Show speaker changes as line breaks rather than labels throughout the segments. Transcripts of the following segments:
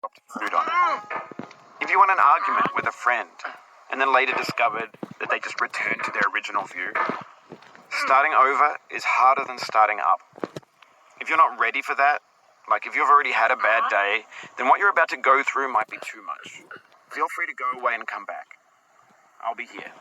dropped food on it. If you won an argument with a friend and then later discovered that they just returned to their original view, starting over is harder than starting up. If you're not ready for that, like if you've already had a bad day, then what you're about to go through might be too much. Feel free to go away and come back. I'll be here.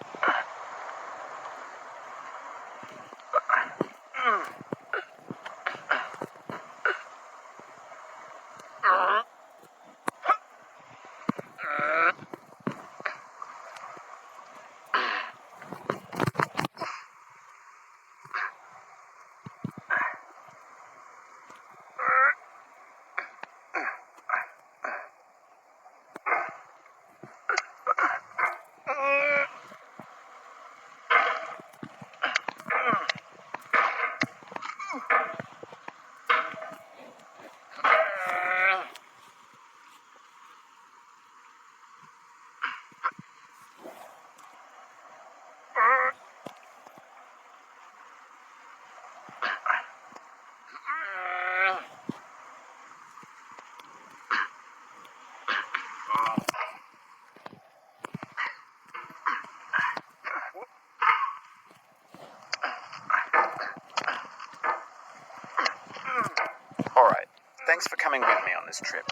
Alright, thanks for coming with me on this trip.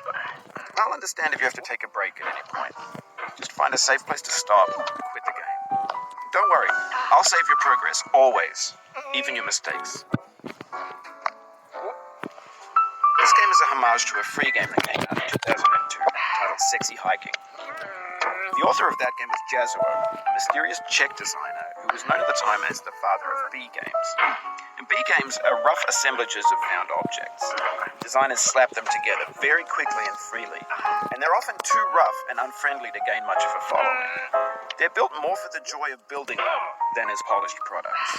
I'll understand if you have to take a break at any point. Just find a safe place to stop and quit the game. Don't worry, I'll save your progress, always, even your mistakes. This game is a homage to a free game that came out in 2002 titled Sexy Hiking. The author of that game was Jazuo, a mysterious Czech designer who was known at the time as the father of B games. And B games are rough assemblages of found objects. Designers slap them together very quickly and freely, and they're often too rough and unfriendly to gain much of a following. They're built more for the joy of building them than as polished products.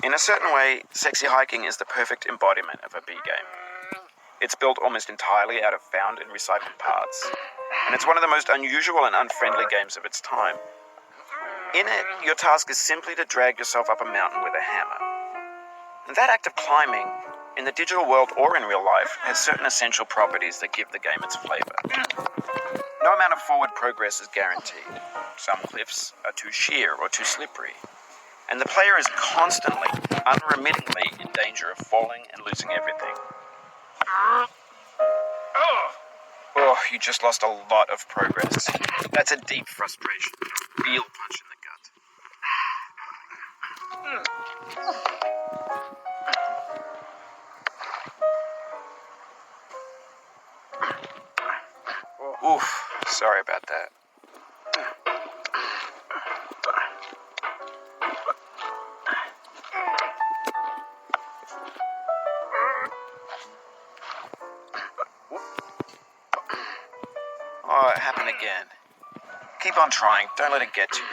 In a certain way, Sexy Hiking is the perfect embodiment of a B game. It's built almost entirely out of found and recycled parts, and it's one of the most unusual and unfriendly games of its time. In it, your task is simply to drag yourself up a mountain with a hammer. And that act of climbing, in the digital world or in real life, has certain essential properties that give the game its flavor. No amount of forward progress is guaranteed. Some cliffs are too sheer or too slippery, and the player is constantly, unremittingly in danger of falling and losing everything. Oh, you just lost a lot of progress. That's a deep frustration. Real punch in the gut. Oof, sorry about that. Oh, it happened again. Keep on trying. Don't let it get to you.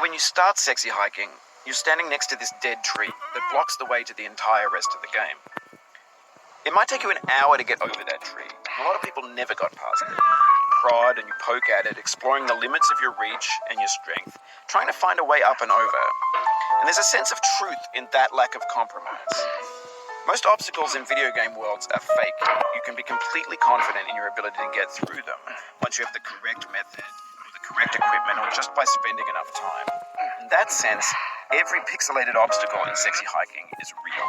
when you start sexy hiking, you're standing next to this dead tree that blocks the way to the entire rest of the game. It might take you an hour to get over that tree. A lot of people never got past it. Prod and you poke at it, exploring the limits of your reach and your strength, trying to find a way up and over. And there's a sense of truth in that lack of compromise. Most obstacles in video game worlds are fake. You can be completely confident in your ability to get through them once you have the correct method, or the correct equipment, or just by spending enough time. In that sense, every pixelated obstacle in sexy hiking is real.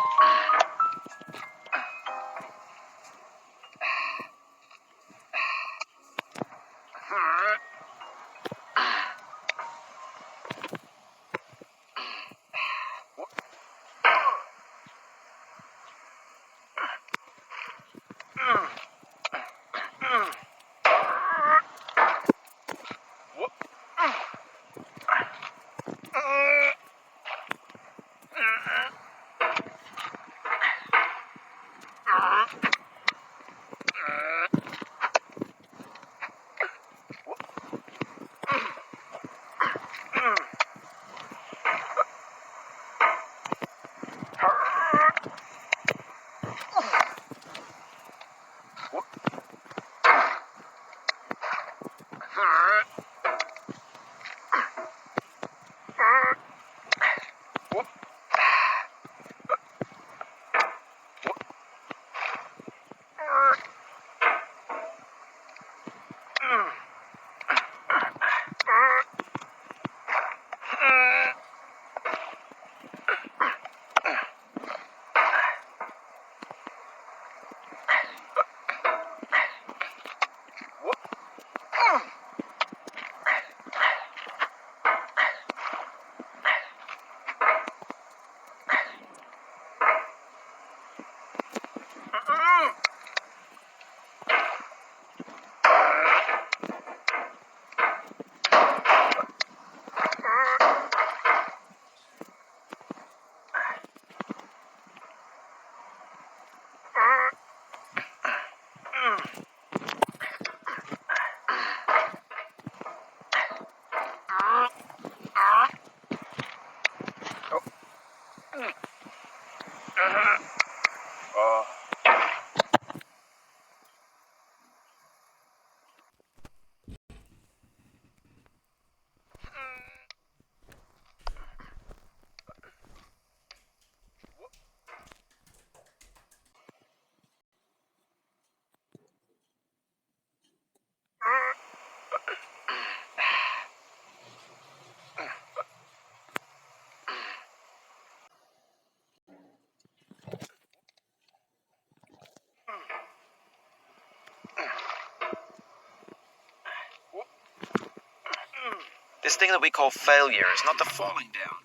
This thing that we call failure is not the falling down.